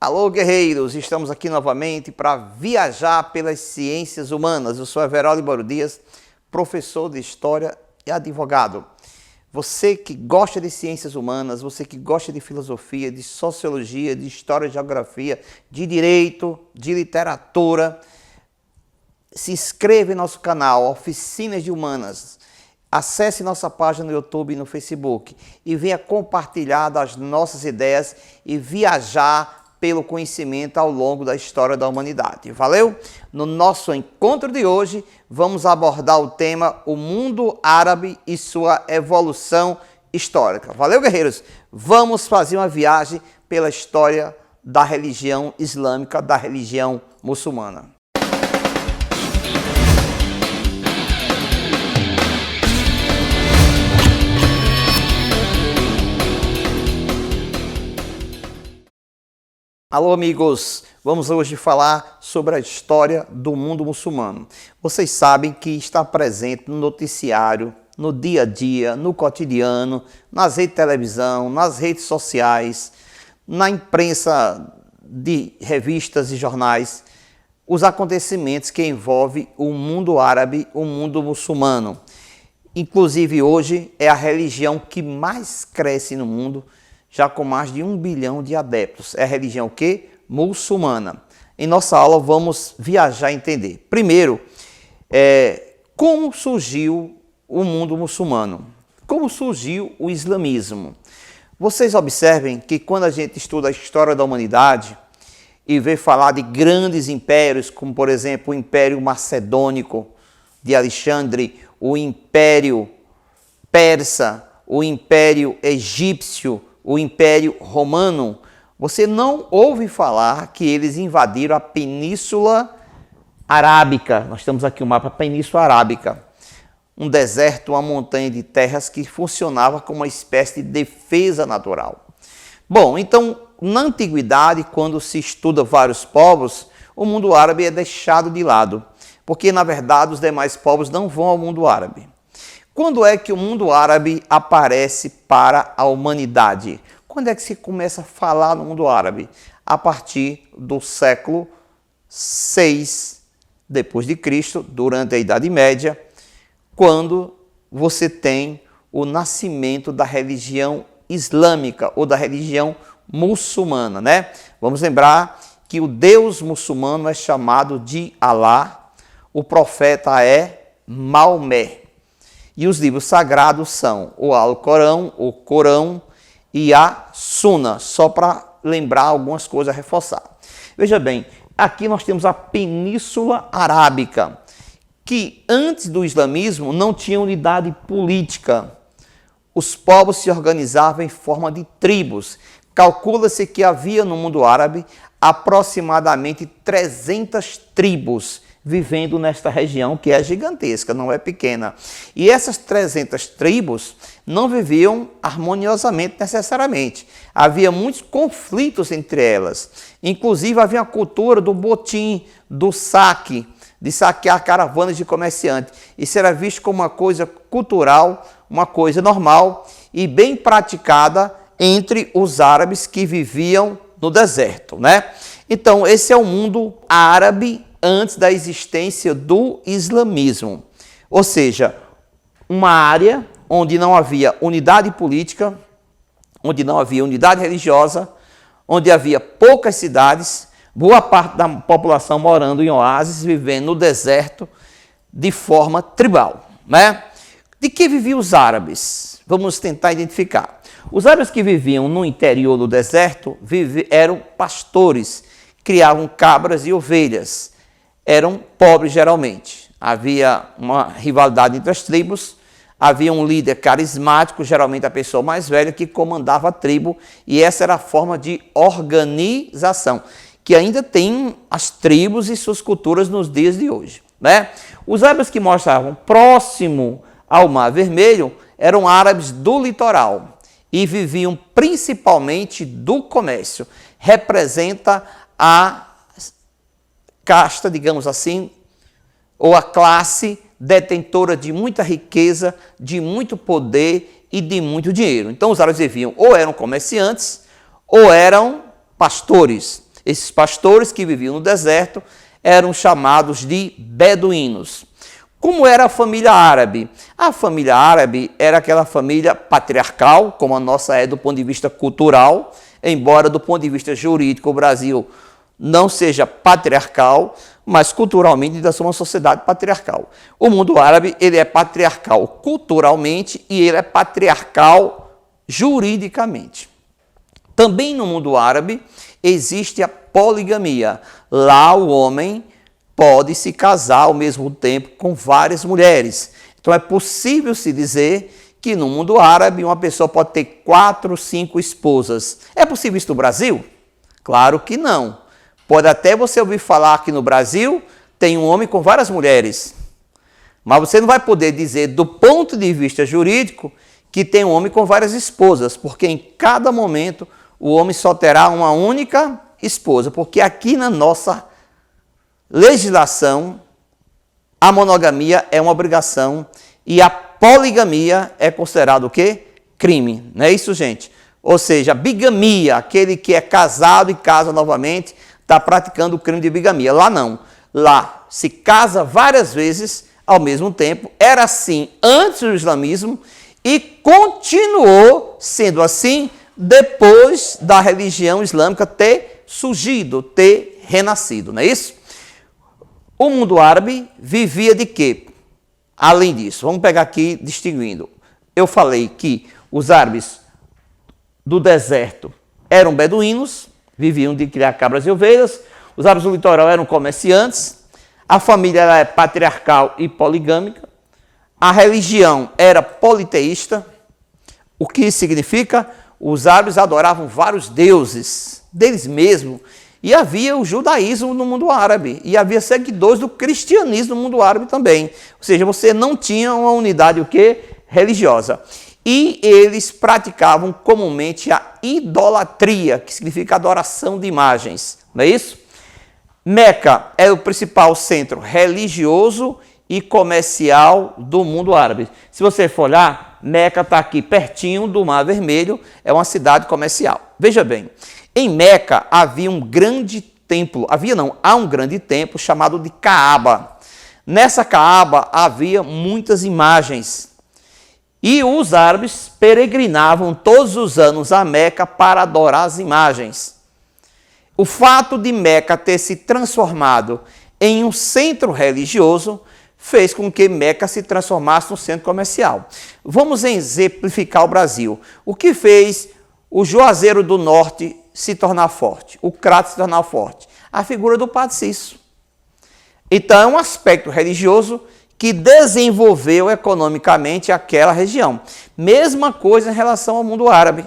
Alô, guerreiros! Estamos aqui novamente para viajar pelas ciências humanas. Eu sou Everaldo Libório Dias, professor de História e advogado. Você que gosta de ciências humanas, você que gosta de filosofia, de sociologia, de história e geografia, de direito, de literatura, se inscreva em nosso canal, Oficinas de Humanas. Acesse nossa página no YouTube e no Facebook e venha compartilhar das nossas ideias e viajar pelo conhecimento ao longo da história da humanidade. Valeu? No nosso encontro de hoje, vamos abordar o tema o mundo árabe e sua evolução histórica. Valeu, guerreiros? Vamos fazer uma viagem pela história da religião islâmica, da religião muçulmana. Alô, amigos! Vamos hoje falar sobre a história do mundo muçulmano. Vocês sabem que está presente no noticiário, no dia a dia, no cotidiano, nas redes de televisão, nas redes sociais, na imprensa de revistas e jornais, os acontecimentos que envolvem o mundo árabe, o mundo muçulmano. Inclusive hoje é a religião que mais cresce no mundo, já com mais de 1 bilhão de adeptos. É a religião que? Muçulmana. Em nossa aula vamos viajar e entender. Primeiro, como surgiu o mundo muçulmano? Como surgiu o islamismo? Vocês observem que quando a gente estuda a história da humanidade e vê falar de grandes impérios, como por exemplo o Império Macedônico de Alexandre, o Império Persa, o Império Egípcio, o Império Romano, você não ouve falar que eles invadiram a Península Arábica. Nós temos aqui o mapa Península Arábica. Um deserto, uma montanha de terras que funcionava como uma espécie de defesa natural. Bom, então, na antiguidade, quando se estuda vários povos, o mundo árabe é deixado de lado, porque, na verdade, os demais povos não vão ao mundo árabe. Quando é que o mundo árabe aparece para a humanidade? Quando é que se começa a falar no mundo árabe? A partir do século VI depois de Cristo, durante a Idade Média, quando você tem o nascimento da religião islâmica ou da religião muçulmana, né? Vamos lembrar que o Deus muçulmano é chamado de Alá, o profeta é Maomé. E os livros sagrados são o Alcorão, o Corão e a Suna, só para lembrar algumas coisas a reforçar. Veja bem, aqui nós temos a Península Arábica, que antes do islamismo não tinha unidade política. Os povos se organizavam em forma de tribos. Calcula-se que havia no mundo árabe aproximadamente 300 tribos vivendo nesta região que é gigantesca, não é pequena. E essas 300 tribos não viviam harmoniosamente necessariamente. Havia muitos conflitos entre elas. Inclusive havia a cultura do botim, do saque, de saquear caravanas de comerciantes. Isso era visto como uma coisa cultural, uma coisa normal e bem praticada entre os árabes que viviam no deserto, né? Então, esse é o mundo árabe antes da existência do islamismo. Ou seja, uma área onde não havia unidade política, onde não havia unidade religiosa, onde havia poucas cidades, boa parte da população morando em oásis, vivendo no deserto de forma tribal, né? De que viviam os árabes? Vamos tentar identificar. Os árabes que viviam no interior do deserto eram pastores, criavam cabras e ovelhas. Eram pobres geralmente. Havia uma rivalidade entre as tribos, havia um líder carismático, geralmente a pessoa mais velha, que comandava a tribo, e essa era a forma de organização, que ainda tem as tribos e suas culturas nos dias de hoje, né? Os árabes que mostravam próximo ao Mar Vermelho eram árabes do litoral e viviam principalmente do comércio. Representa a casta, digamos assim, ou a classe detentora de muita riqueza, de muito poder e de muito dinheiro. Então os árabes viviam ou eram comerciantes ou eram pastores. Esses pastores que viviam no deserto eram chamados de beduínos. Como era a família árabe? A família árabe era aquela família patriarcal, como a nossa é do ponto de vista cultural, embora do ponto de vista jurídico o Brasil não seja patriarcal, mas culturalmente ainda somos uma sociedade patriarcal. O mundo árabe ele é patriarcal culturalmente e ele é patriarcal juridicamente. Também no mundo árabe existe a poligamia. Lá o homem pode se casar ao mesmo tempo com várias mulheres. Então é possível se dizer que no mundo árabe uma pessoa pode ter 4, 5 esposas. É possível isso no Brasil? Claro que não. Pode até você ouvir falar que no Brasil tem um homem com várias mulheres. Mas você não vai poder dizer do ponto de vista jurídico que tem um homem com várias esposas, porque em cada momento o homem só terá uma única esposa, porque aqui na nossa legislação a monogamia é uma obrigação e a poligamia é considerado o quê? Crime. Não é isso, gente? Ou seja, a bigamia, aquele que é casado e casa novamente, está praticando o crime de bigamia. Lá não. Lá se casa várias vezes ao mesmo tempo. Era assim antes do islamismo e continuou sendo assim depois da religião islâmica ter surgido, ter renascido. Não é isso? O mundo árabe vivia de quê? Além disso, vamos pegar aqui distinguindo. Eu falei que os árabes do deserto eram beduínos, viviam de criar cabras e ovelhas. Os árabes do litoral eram comerciantes. A família era patriarcal e poligâmica. A religião era politeísta. O que significa? Os árabes adoravam vários deuses deles mesmos. E havia o judaísmo no mundo árabe. E havia seguidores do cristianismo no mundo árabe também. Ou seja, você não tinha uma unidade o quê? Religiosa. E eles praticavam comumente a idolatria, que significa adoração de imagens. Não é isso? Meca é o principal centro religioso e comercial do mundo árabe. Se você for olhar, Meca está aqui pertinho do Mar Vermelho, é uma cidade comercial. Veja bem, em Meca havia um grande templo, há um grande templo chamado de Caaba. Nessa Caaba havia muitas imagens. E os árabes peregrinavam todos os anos a Meca para adorar as imagens. O fato de Meca ter se transformado em um centro religioso fez com que Meca se transformasse num centro comercial. Vamos exemplificar o Brasil. O que fez o Juazeiro do Norte se tornar forte, o Crato se tornar forte? A figura do Padre Cícero. Então é um aspecto religioso que desenvolveu economicamente aquela região. Mesma coisa em relação ao mundo árabe.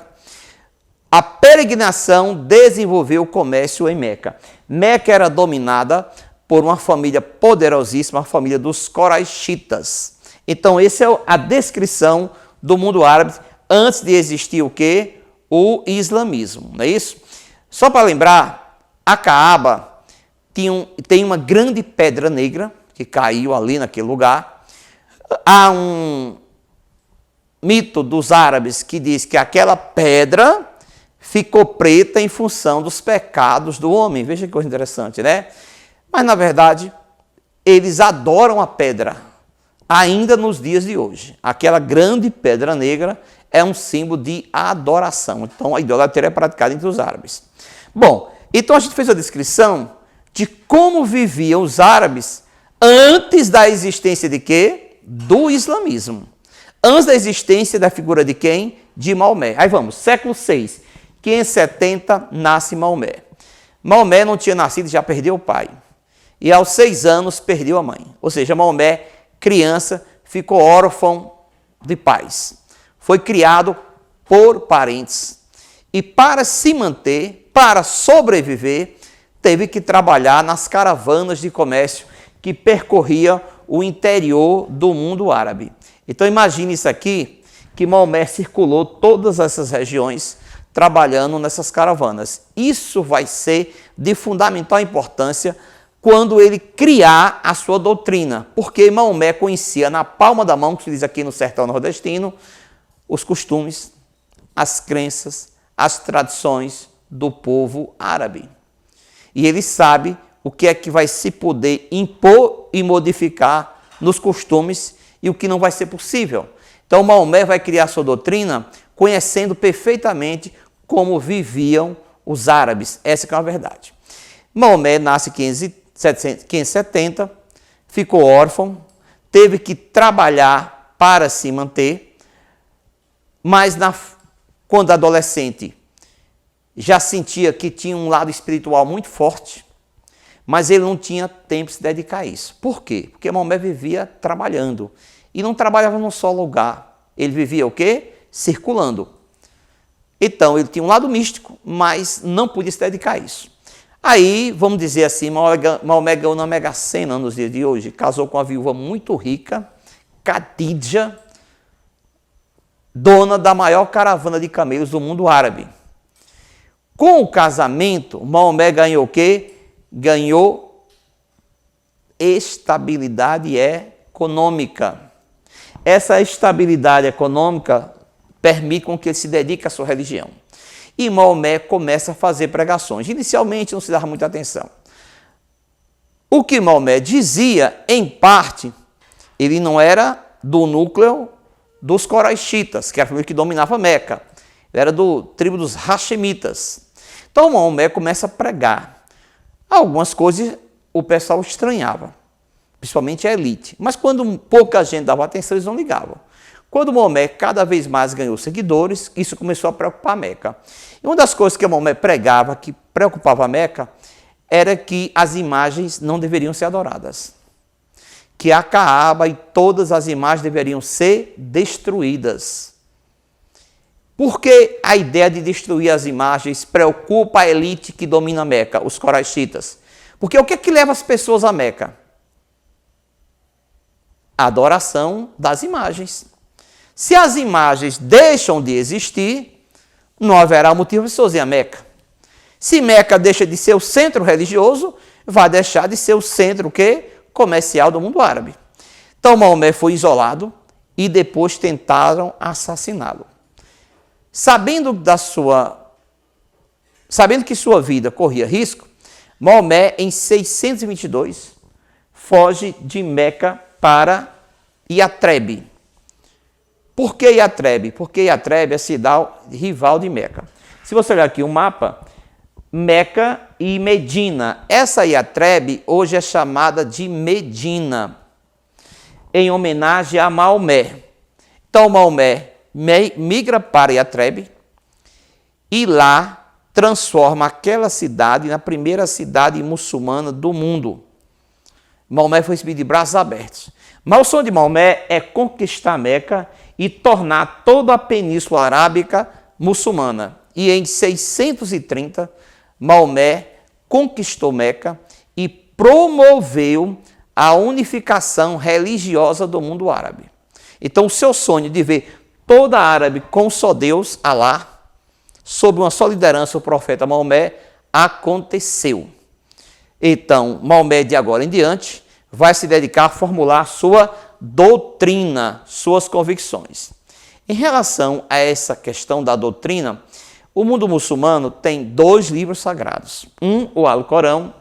A peregrinação desenvolveu o comércio em Meca. Meca era dominada por uma família poderosíssima, a família dos Coraixitas. Então, essa é a descrição do mundo árabe antes de existir o quê? O islamismo, não é isso? Só para lembrar, a Caaba tem uma grande pedra negra que caiu ali naquele lugar. Há um mito dos árabes que diz que aquela pedra ficou preta em função dos pecados do homem. Veja que coisa interessante, né? Mas, na verdade, eles adoram a pedra, ainda nos dias de hoje. Aquela grande pedra negra é um símbolo de adoração. Então, a idolatria é praticada entre os árabes. Bom, então a gente fez a descrição de como viviam os árabes antes da existência de quê? Do islamismo. Antes da existência da figura de quem? De Maomé. Aí vamos, século VI, 570, nasce Maomé. Maomé não tinha nascido e já perdeu o pai. E aos 6 anos perdeu a mãe. Ou seja, Maomé, criança, ficou órfão de pais. Foi criado por parentes. E para se manter, para sobreviver, teve que trabalhar nas caravanas de comércio que percorria o interior do mundo árabe. Então imagine isso aqui, que Maomé circulou todas essas regiões trabalhando nessas caravanas. Isso vai ser de fundamental importância quando ele criar a sua doutrina, porque Maomé conhecia na palma da mão, que se diz aqui no sertão nordestino, os costumes, as crenças, as tradições do povo árabe. e ele sabe o que é que vai se poder impor e modificar nos costumes e o que não vai ser possível. Então Maomé vai criar sua doutrina conhecendo perfeitamente como viviam os árabes. Essa que é a verdade. Maomé nasce em 570, ficou órfão, teve que trabalhar para se manter, mas quando adolescente já sentia que tinha um lado espiritual muito forte, mas ele não tinha tempo de se dedicar a isso. Por quê? Porque Maomé vivia trabalhando e não trabalhava num só lugar. Ele vivia o quê? Circulando. Então, ele tinha um lado místico, mas não podia se dedicar a isso. Aí, vamos dizer assim, Maomé ganhou na Mega Sena nos dias de hoje, casou com uma viúva muito rica, Khadija, dona da maior caravana de camelos do mundo árabe. Com o casamento, Maomé ganhou o quê? Ganhou estabilidade econômica. Essa estabilidade econômica permite com que ele se dedique à sua religião. E Maomé começa a fazer pregações. Inicialmente não se dava muita atenção. O que Maomé dizia, em parte, ele não era do núcleo dos coraixitas, que era a família que dominava Meca. Ele era do tribo dos Hashemitas. Então Maomé começa a pregar. Algumas coisas o pessoal estranhava, principalmente a elite. Mas quando pouca gente dava atenção, eles não ligavam. Quando Maomé cada vez mais ganhou seguidores, isso começou a preocupar Meca. E uma das coisas que Maomé pregava, que preocupava a Meca, era que as imagens não deveriam ser adoradas. Que a Caaba e todas as imagens deveriam ser destruídas. Por que a ideia de destruir as imagens preocupa a elite que domina Meca, os coraixitas? Porque o que é que leva as pessoas a Meca? A adoração das imagens. Se as imagens deixam de existir, não haverá motivo para as pessoas irem a Meca. Se Meca deixa de ser o centro religioso, vai deixar de ser o centro comercial do mundo árabe. Então Maomé foi isolado e depois tentaram assassiná-lo. Sabendo que sua vida corria risco, Maomé, em 622, foge de Meca para Yatreb. Por que Yatreb? Porque Yatreb é a cidade rival de Meca. Se você olhar aqui o mapa, Meca e Medina. Essa Yatreb hoje é chamada de Medina, em homenagem a Maomé. Então Maomé migra para Yatreb e lá transforma aquela cidade na primeira cidade muçulmana do mundo. Maomé foi recebido de braços abertos. Mas o sonho de Maomé é conquistar Meca e tornar toda a Península Arábica muçulmana. E em 630, Maomé conquistou Meca e promoveu a unificação religiosa do mundo árabe. Então o seu sonho de ver toda a árabe com só Deus, Alá, sob uma só liderança, o profeta Maomé, aconteceu. Então, Maomé, de agora em diante, vai se dedicar a formular sua doutrina, suas convicções. Em relação a essa questão da doutrina, o mundo muçulmano tem 2 livros sagrados. O Alcorão,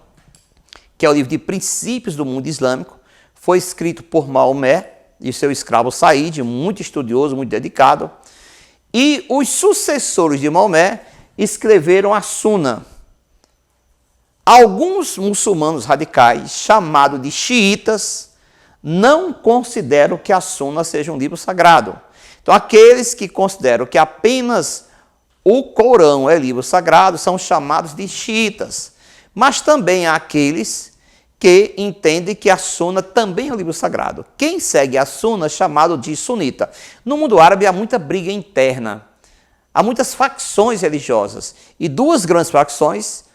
que é o livro de princípios do mundo islâmico, foi escrito por Maomé e seu escravo Said, muito estudioso, muito dedicado. E os sucessores de Maomé escreveram a Suna. Alguns muçulmanos radicais, chamados de xiitas, não consideram que a Suna seja um livro sagrado. Então, aqueles que consideram que apenas o Corão é livro sagrado são chamados de xiitas. Mas também há aqueles que entendem que a Suna também é um livro sagrado. Quem segue a Suna é chamado de sunita. No mundo árabe há muita briga interna, há muitas facções religiosas. E 2 grandes facções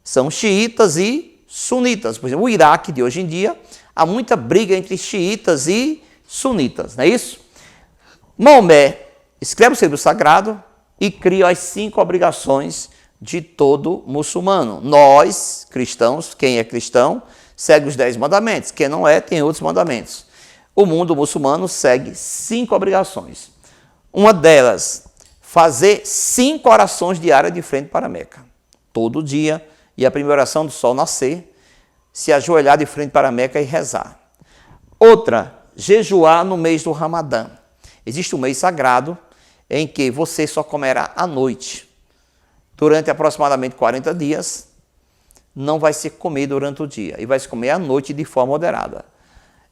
são xiitas e sunitas. Por exemplo, o Iraque de hoje em dia, há muita briga entre xiitas e sunitas, não é isso? Maomé escreve o seu livro sagrado e cria as 5 obrigações de todo muçulmano. Nós, cristãos, quem é cristão, segue os 10 mandamentos. Quem não é, tem outros mandamentos. O mundo muçulmano segue 5 obrigações. Uma delas, fazer 5 orações diárias de frente para Meca. Todo dia, e a primeira oração do sol nascer, se ajoelhar de frente para a Meca e rezar. Outra, jejuar no mês do Ramadã. Existe um mês sagrado em que você só comerá à noite. Durante aproximadamente 40 dias, não vai se comer durante o dia e vai se comer à noite de forma moderada.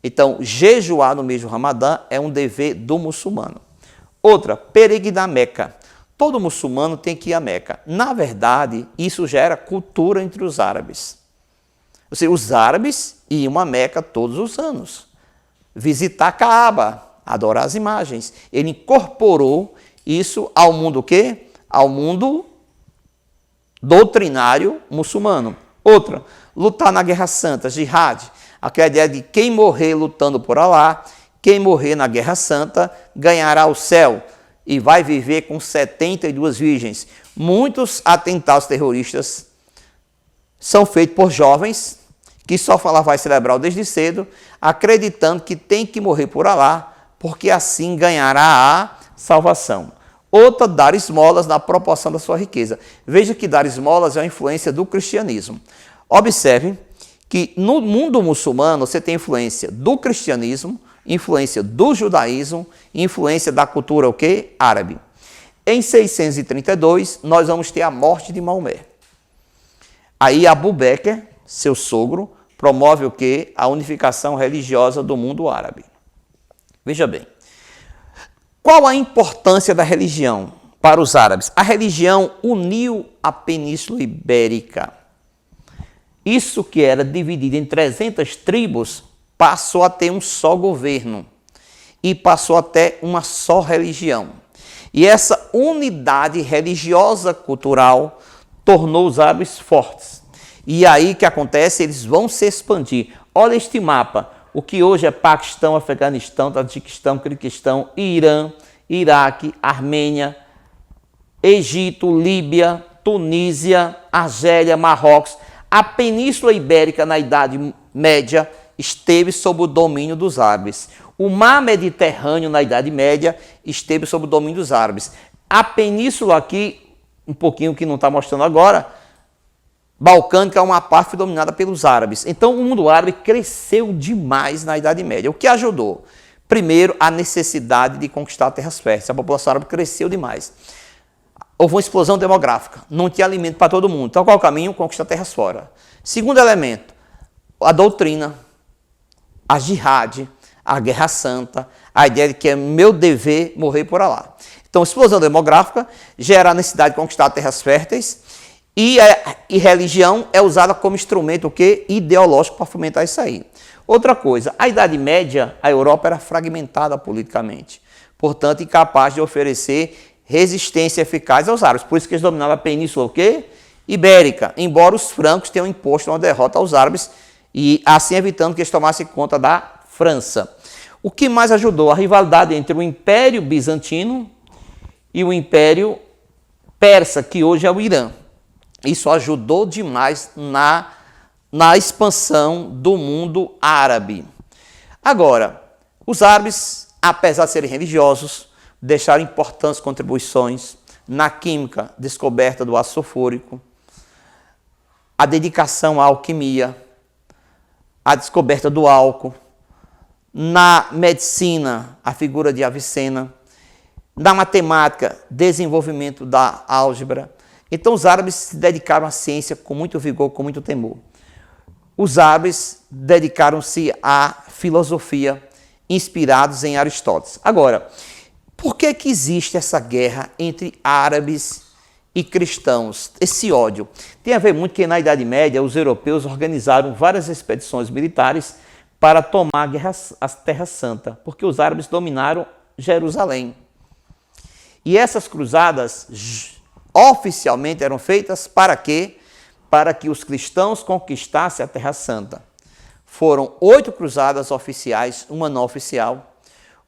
Então, jejuar no mês do Ramadã é um dever do muçulmano. Outra, peregrinar a Meca. Todo muçulmano tem que ir a Meca. Na verdade, isso gera cultura entre os árabes. Ou seja, os árabes iam a Meca todos os anos. Visitar Kaaba, adorar as imagens. Ele incorporou isso ao mundo o quê? Ao mundo doutrinário muçulmano. Outra, lutar na Guerra Santa, jihad. Aquela ideia de quem morrer lutando por Alá, quem morrer na Guerra Santa, ganhará o céu e vai viver com 72 virgens. Muitos atentados terroristas são feitos por jovens que só falam vai celebrar desde cedo, acreditando que tem que morrer por Alá, porque assim ganhará a salvação. Outra, dar esmolas na proporção da sua riqueza. Veja que dar esmolas é uma influência do cristianismo. Observe que no mundo muçulmano você tem influência do cristianismo, influência do judaísmo, influência da cultura o quê? Árabe. Em 632, nós vamos ter a morte de Maomé. Aí Abu Bakr, seu sogro, promove o quê? A unificação religiosa do mundo árabe. Veja bem. Qual a importância da religião para os árabes? A religião uniu a Península Ibérica. Isso que era dividido em 300 tribos passou a ter um só governo e passou a ter uma só religião. E essa unidade religiosa cultural tornou os árabes fortes. E aí o que acontece? Eles vão se expandir. Olha este mapa. O que hoje é Paquistão, Afeganistão, Tajiquistão, Kirguistão, Irã, Iraque, Armênia, Egito, Líbia, Tunísia, Argélia, Marrocos. A Península Ibérica, na Idade Média, esteve sob o domínio dos árabes. O mar Mediterrâneo, na Idade Média, esteve sob o domínio dos árabes. A península aqui, um pouquinho que não está mostrando agora, balcânica, é uma parte dominada pelos árabes. Então, o mundo árabe cresceu demais na Idade Média. O que ajudou? Primeiro, a necessidade de conquistar terras férteis. A população árabe cresceu demais. Houve uma explosão demográfica. Não tinha alimento para todo mundo. Então, qual é o caminho? Conquistar terras fora. Segundo elemento, a doutrina, a jihad, a guerra santa, a ideia de que é meu dever morrer por Alá. Então, explosão demográfica gera a necessidade de conquistar terras férteis. E religião é usada como instrumento o quê? Ideológico para fomentar isso aí. Outra coisa, a Idade Média, a Europa era fragmentada politicamente, portanto, incapaz de oferecer resistência eficaz aos árabes. Por isso que eles dominavam a península o quê? Ibérica, embora os francos tenham imposto uma derrota aos árabes e assim evitando que eles tomassem conta da França. O que mais ajudou? A rivalidade entre o Império Bizantino e o Império Persa, que hoje é o Irã. Isso ajudou demais na expansão do mundo árabe. Agora, os árabes, apesar de serem religiosos, deixaram importantes contribuições na química, descoberta do ácido sulfúrico, a dedicação à alquimia, a descoberta do álcool, na medicina, a figura de Avicena, na matemática, desenvolvimento da álgebra. Então, os árabes se dedicaram à ciência com muito vigor, com muito temor. Os árabes dedicaram-se à filosofia, inspirados em Aristóteles. Agora, por que existe essa guerra entre árabes e cristãos? Esse ódio tem a ver muito que na Idade Média os europeus organizaram várias expedições militares para tomar a Terra Santa, porque os árabes dominaram Jerusalém. E essas cruzadas oficialmente eram feitas para quê? Para que os cristãos conquistassem a Terra Santa. Foram 8 cruzadas oficiais, uma não oficial.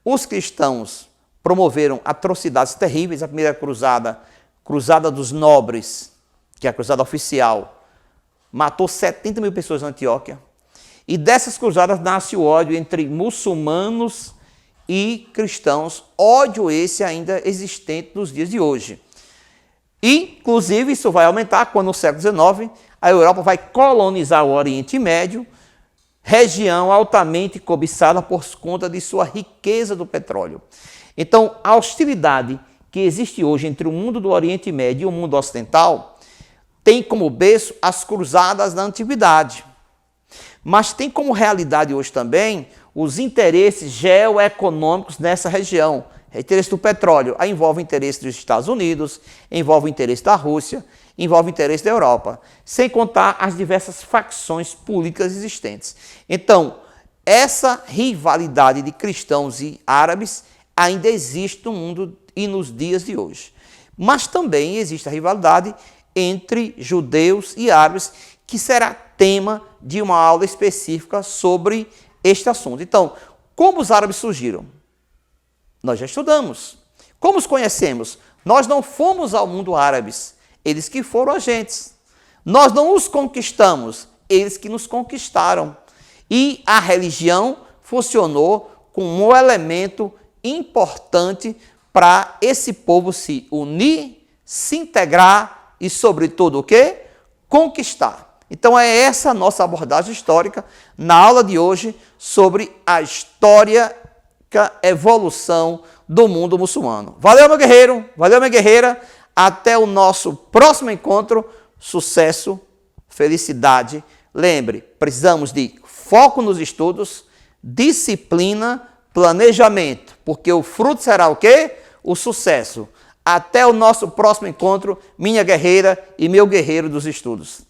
Os cristãos promoveram atrocidades terríveis. A primeira cruzada, Cruzada dos Nobres, que é a cruzada oficial, matou 70 mil pessoas na Antioquia. E dessas cruzadas nasce o ódio entre muçulmanos e cristãos, ódio esse ainda existente nos dias de hoje. E, inclusive, isso vai aumentar quando no século XIX a Europa vai colonizar o Oriente Médio, região altamente cobiçada por conta de sua riqueza do petróleo. Então, a hostilidade que existe hoje entre o mundo do Oriente Médio e o mundo ocidental tem como berço as cruzadas da antiguidade. Mas tem como realidade hoje também os interesses geoeconômicos nessa região. O interesse do petróleo aí envolve o interesse dos Estados Unidos, envolve o interesse da Rússia, envolve o interesse da Europa, sem contar as diversas facções políticas existentes. Então, essa rivalidade de cristãos e árabes ainda existe no mundo e nos dias de hoje. Mas também existe a rivalidade entre judeus e árabes, que será tema de uma aula específica sobre este assunto. Então, como os árabes surgiram? Nós já estudamos. Como os conhecemos? Nós não fomos ao mundo árabes, eles que foram agentes. Nós não os conquistamos, eles que nos conquistaram. E a religião funcionou como um elemento importante para esse povo se unir, se integrar e, sobretudo, o quê? Conquistar. Então é essa a nossa abordagem histórica na aula de hoje sobre a histórica evolução do mundo muçulmano. Valeu, meu guerreiro, valeu, minha guerreira. Até o nosso próximo encontro. Sucesso, felicidade. Lembre, precisamos de foco nos estudos, disciplina, planejamento, porque o fruto será o quê? O sucesso. Até o nosso próximo encontro, minha guerreira e meu guerreiro dos estudos.